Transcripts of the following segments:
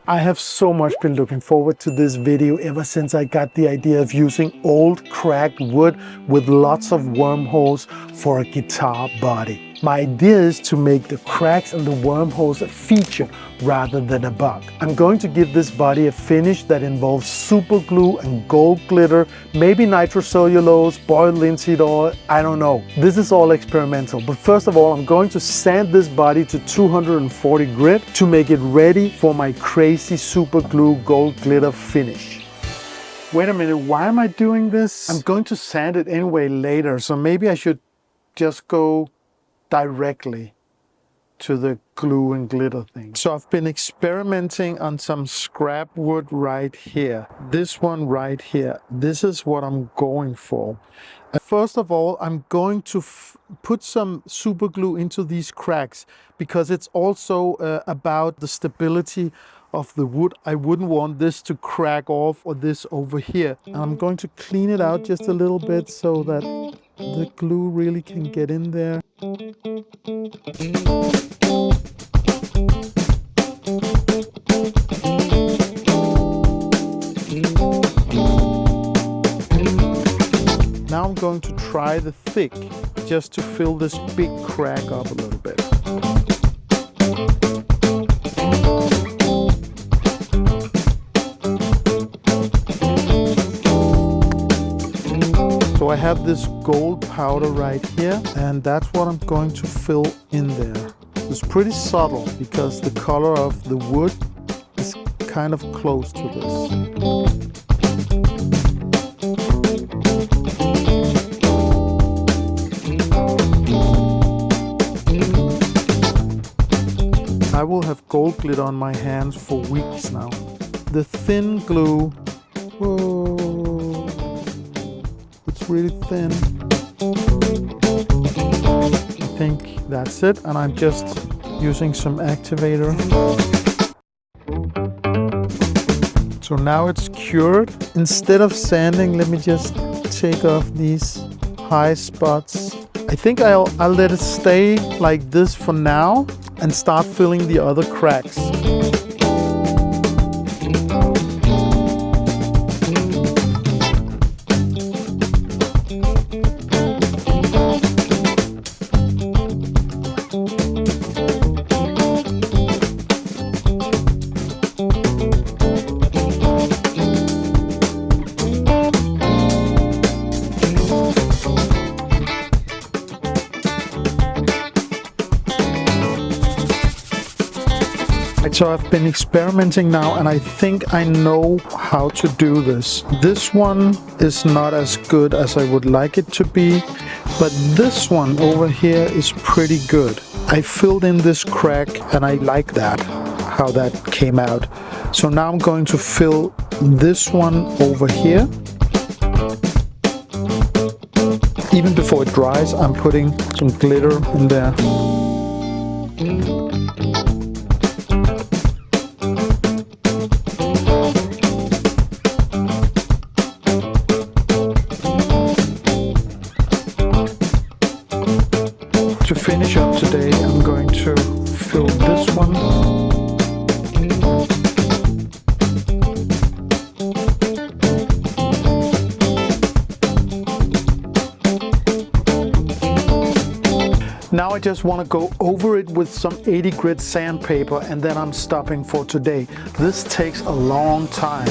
I have so much been looking forward to this video ever since I got the idea of using old cracked wood with lots of wormholes for a guitar body. My idea is to make the cracks and the wormholes a feature rather than a bug. I'm going to give this body a finish that involves super glue and gold glitter, maybe nitrocellulose, boiled linseed oil, I don't know. This is all experimental, but first of all I'm going to sand this body to 240 grit to make it ready for my crazy super glue gold glitter finish. Wait a minute, why am I doing this? I'm going to sand it anyway later, so maybe I should just go directly to the glue and glitter thing. So I've been experimenting on some scrap wood right here. This one right here. This is what I'm going for. First of all, I'm going to put some super glue into these cracks because it's also about the stability of the wood. I wouldn't want this to crack off or this over here. And I'm going to clean it out just a little bit so that the glue really can get in there. Now I'm going to try the thick just to fill this big crack up a little bit. So I have this gold powder right here, and that's what I'm going to fill in there. It's pretty subtle because the color of the wood is kind of close to this. I will have gold glitter on my hands for weeks now. The thin glue, whoa, it's really thin. I think that's it, and I'm just using some activator. So now it's cured. Instead of sanding, let me just take off these high spots. I think I'll let it stay like this for now and start filling the other cracks. So I've been experimenting now, and I think I know how to do this. This one is not as good as I would like it to be, but this one over here is pretty good. I filled in this crack and I like that, how that came out. So now I'm going to fill this one over here. Even before it dries, I'm putting some glitter in there. To finish up today, I'm going to fill this one. Now I just want to go over it with some 80 grit sandpaper, and then I'm stopping for today. This takes a long time.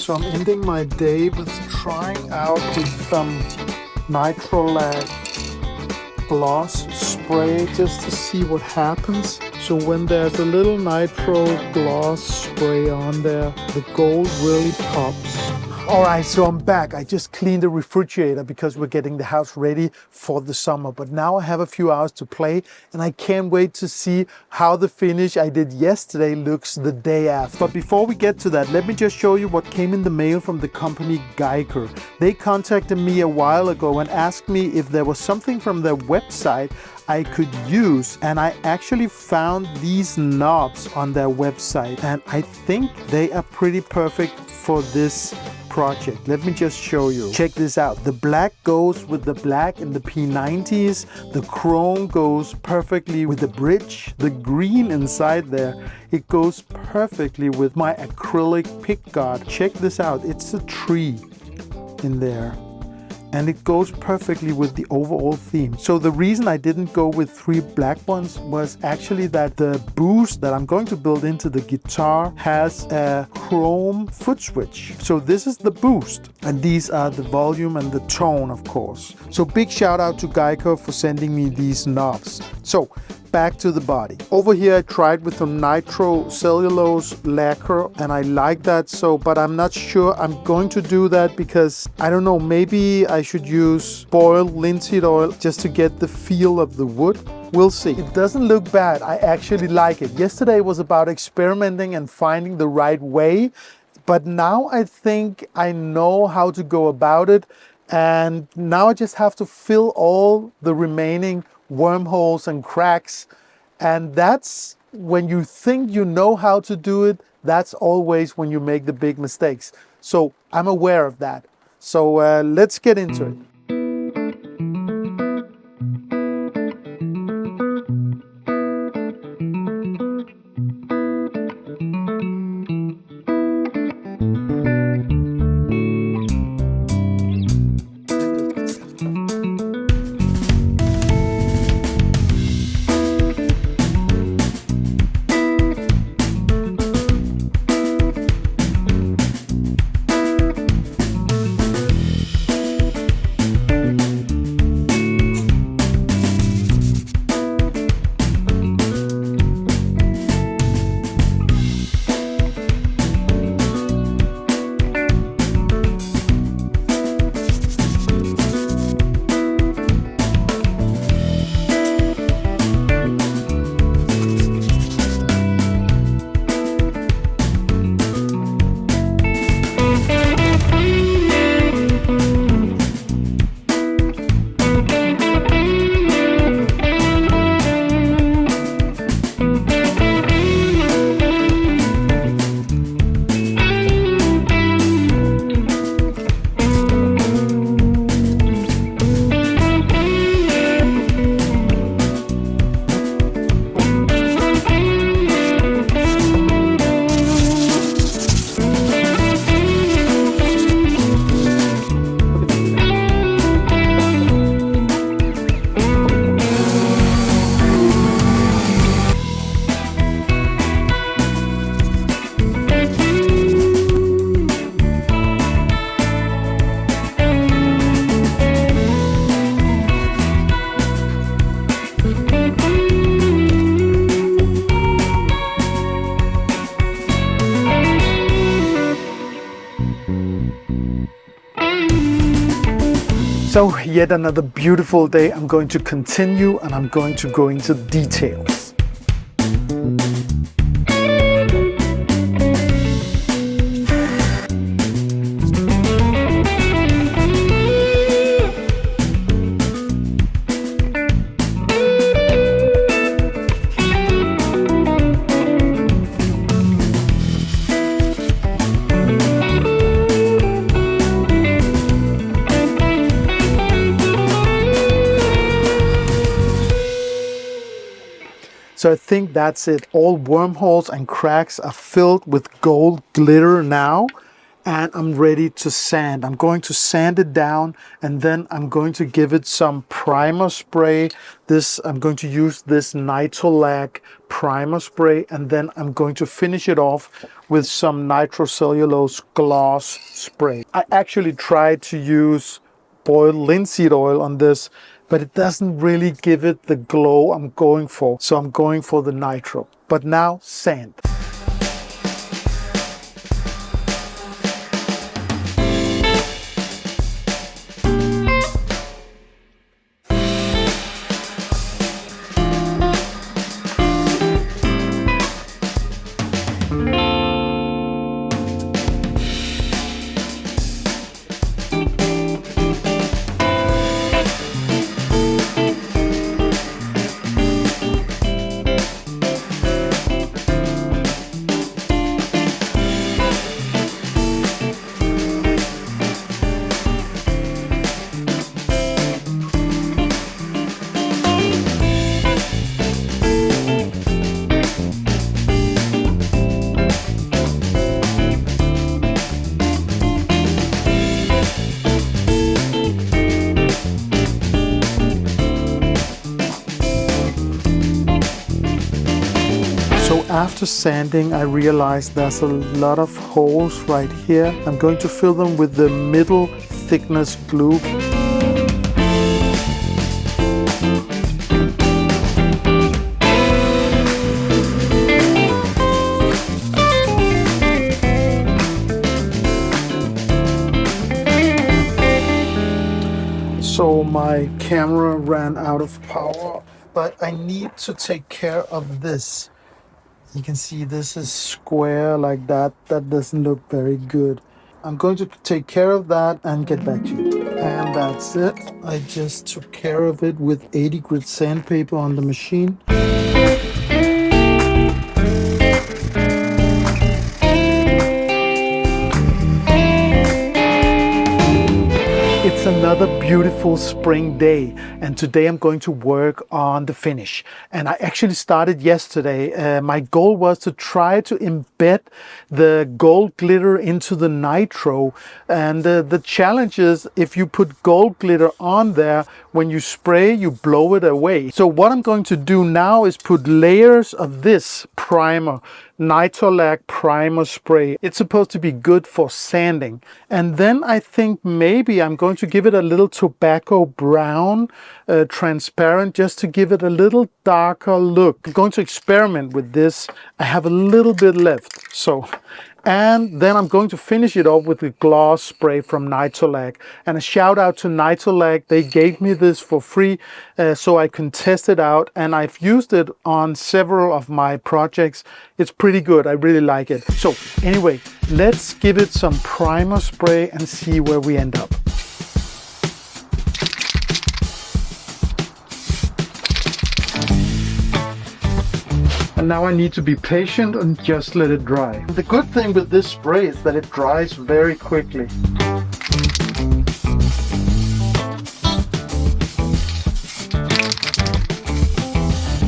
So I'm ending my day with trying out some nitro gloss spray just to see what happens. So when there's a little nitro gloss spray on there, the gold really pops. All right, so I'm back. I just cleaned the refrigerator because we're getting the house ready for the summer. But now I have a few hours to play and I can't wait to see how the finish I did yesterday looks the day after. But before we get to that, let me just show you what came in the mail from the company Guyker. They contacted me a while ago and asked me if there was something from their website I could use, and I actually found these knobs on their website and I think they are pretty perfect for this project. Let me just show you. Check this out. The black goes with the black in the P90s. The chrome goes perfectly with the bridge. The green inside there, it goes perfectly with my acrylic pickguard. Check this out. It's a tree in there. And it goes perfectly with the overall theme. So the reason I didn't go with 3 black ones was actually that the boost that I'm going to build into the guitar has a chrome foot switch. So this is the boost, and these are the volume and the tone, of course. So big shout out to Guyker for sending me these knobs. So back to the body. Over here I tried with some nitro cellulose lacquer and I like that, but I'm not sure I'm going to do that because I don't know, maybe I should use boiled linseed oil just to get the feel of the wood. We'll see. It doesn't look bad. I actually like it. Yesterday was about experimenting and finding the right way, but now I think I know how to go about it, and now I just have to fill all the remaining wormholes and cracks, and that's when you think you know how to do it, that's always when you make the big mistakes. So I'm aware of that. So let's get into it. So yet another beautiful day. I'm going to continue and I'm going to go into details. So I think that's it. All wormholes and cracks are filled with gold glitter now, and I'm ready to sand. I'm going to sand it down, and then I'm going to give it some primer spray. I'm going to use this nitro primer spray, and then I'm going to finish it off with some nitrocellulose gloss spray. I actually tried to use boiled linseed oil on this, but it doesn't really give it the glow I'm going for. So I'm going for the nitro. But now, sand. So after sanding, I realized there's a lot of holes right here. I'm going to fill them with the middle thickness glue. So my camera ran out of power, but I need to take care of this. You can see this is square like that. That doesn't look very good. I'm going to take care of that and get back to you. And that's it. I just took care of it with 80 grit sandpaper on the machine. It's another beautiful spring day, and today I'm going to work on the finish. And I actually started yesterday. My goal was to try to embed the gold glitter into the nitro. And the challenge is, if you put gold glitter on there, when you spray, you blow it away. So what I'm going to do now is put layers of this primer, Nitrolac primer spray. It's supposed to be good for sanding. And then I think maybe I'm going to give it a little tobacco brown, transparent, just to give it a little darker look. I'm going to experiment with this. I have a little bit left. And then I'm going to finish it off with the gloss spray from Nitrolac. And a shout out to Nitrolac. They gave me this for free so I can test it out. And I've used it on several of my projects. It's pretty good. I really like it. So anyway, let's give it some primer spray and see where we end up. And now I need to be patient and just let it dry. The good thing with this spray is that it dries very quickly.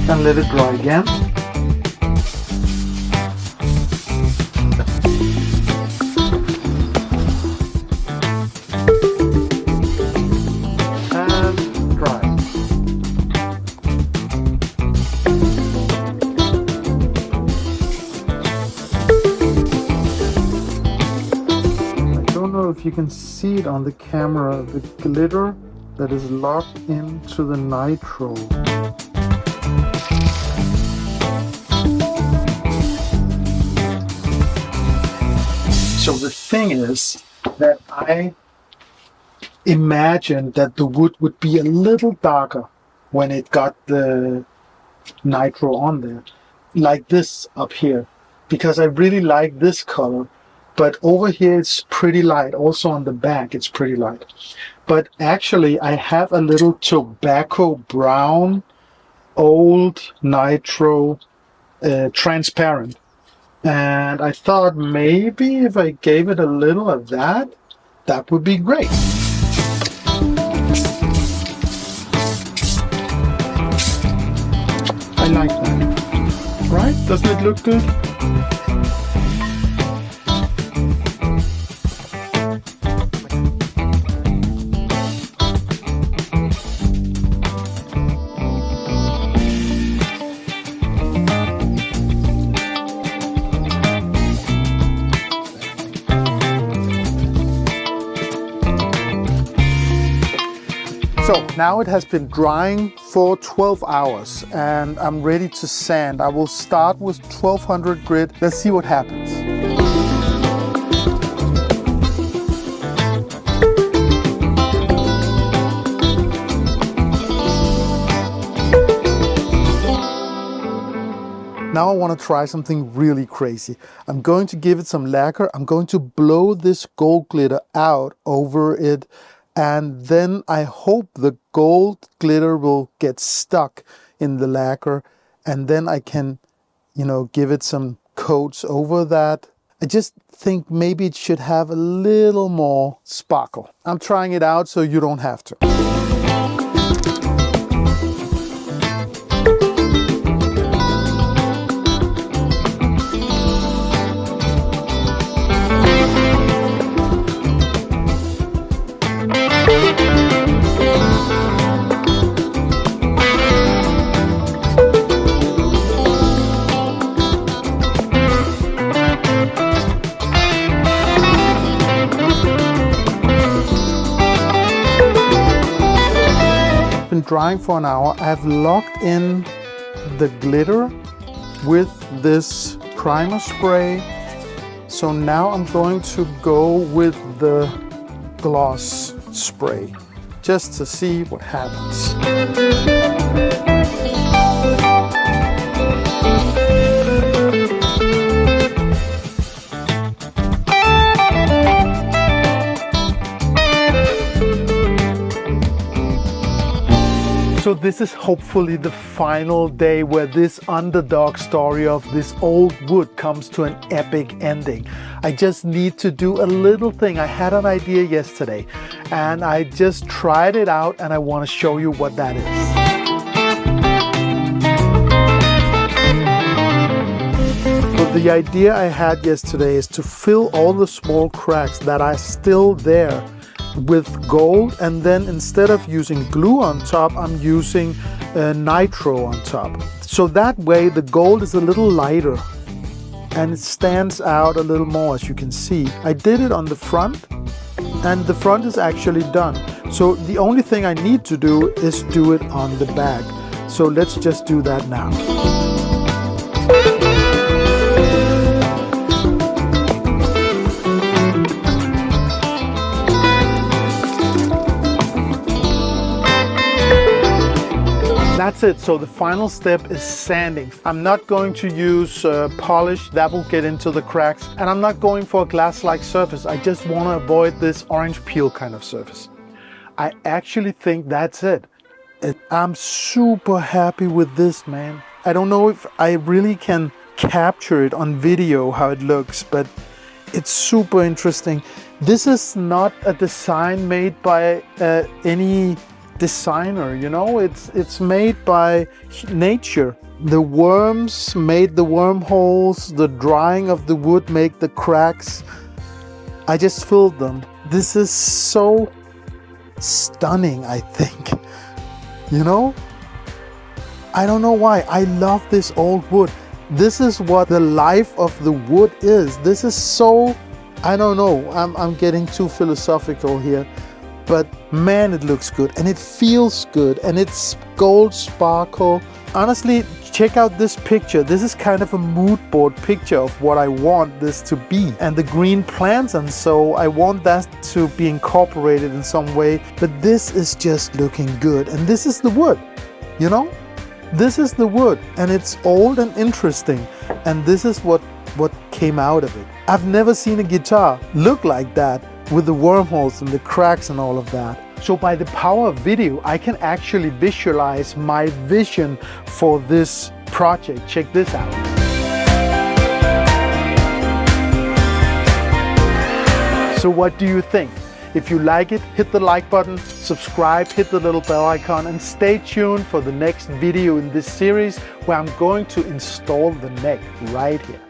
And let it dry again. And dry. If you can see it on the camera, the glitter that is locked into the nitro. So the thing is that I imagined that the wood would be a little darker when it got the nitro on there, like this up here, because I really like this color. But over here it's pretty light. Also on the back it's pretty light. But actually I have a little tobacco brown old nitro transparent. And I thought maybe if I gave it a little of that, that would be great. I like that. Right? Doesn't it look good? So now it has been drying for 12 hours and I'm ready to sand. I will start with 1200 grit. Let's see what happens. Now I want to try something really crazy. I'm going to give it some lacquer. I'm going to blow this gold glitter out over it. And then I hope the gold glitter will get stuck in the lacquer. And then I can, give it some coats over that. I just think maybe it should have a little more sparkle. I'm trying it out so you don't have to. drying for an hour. I've locked in the glitter with this primer spray. So now I'm going to go with the gloss spray just to see what happens. So this is hopefully the final day where this underdog story of this old wood comes to an epic ending. I just need to do a little thing. I had an idea yesterday and I just tried it out and I want to show you what that is. So the idea I had yesterday is to fill all the small cracks that are still there with gold, and then instead of using glue on top, I'm using nitro on top. So that way the gold is a little lighter and it stands out a little more, as you can see. I did it on the front and the front is actually done. So the only thing I need to do is do it on the back. So let's just do that now. That's it. So the final step is sanding. I'm not going to use polish, that will get into the cracks, and I'm not going for a glass-like surface. I just want to avoid this orange peel kind of surface. I actually think that's it. I'm super happy with this, man. I don't know if I really can capture it on video how it looks, but it's super interesting. This is not a design made by any designer, you know, it's made by nature. The worms made the wormholes, the drying of the wood made the cracks. I just filled them. This is so stunning, I think. You know, I don't know why. I love this old wood. This is what the life of the wood is. This is so, I don't know, I'm getting too philosophical here. But man, it looks good and it feels good and it's gold sparkle. Honestly, check out this picture. This is kind of a mood board picture of what I want this to be. And the green plants, and so I want that to be incorporated in some way. But this is just looking good. And this is the wood, you know? This is the wood and it's old and interesting. And this is what came out of it. I've never seen a guitar look like that, with the wormholes and the cracks and all of that. So by the power of video, I can actually visualize my vision for this project. Check this out. So what do you think? If you like it, hit the like button, subscribe, hit the little bell icon, and stay tuned for the next video in this series where I'm going to install the neck right here.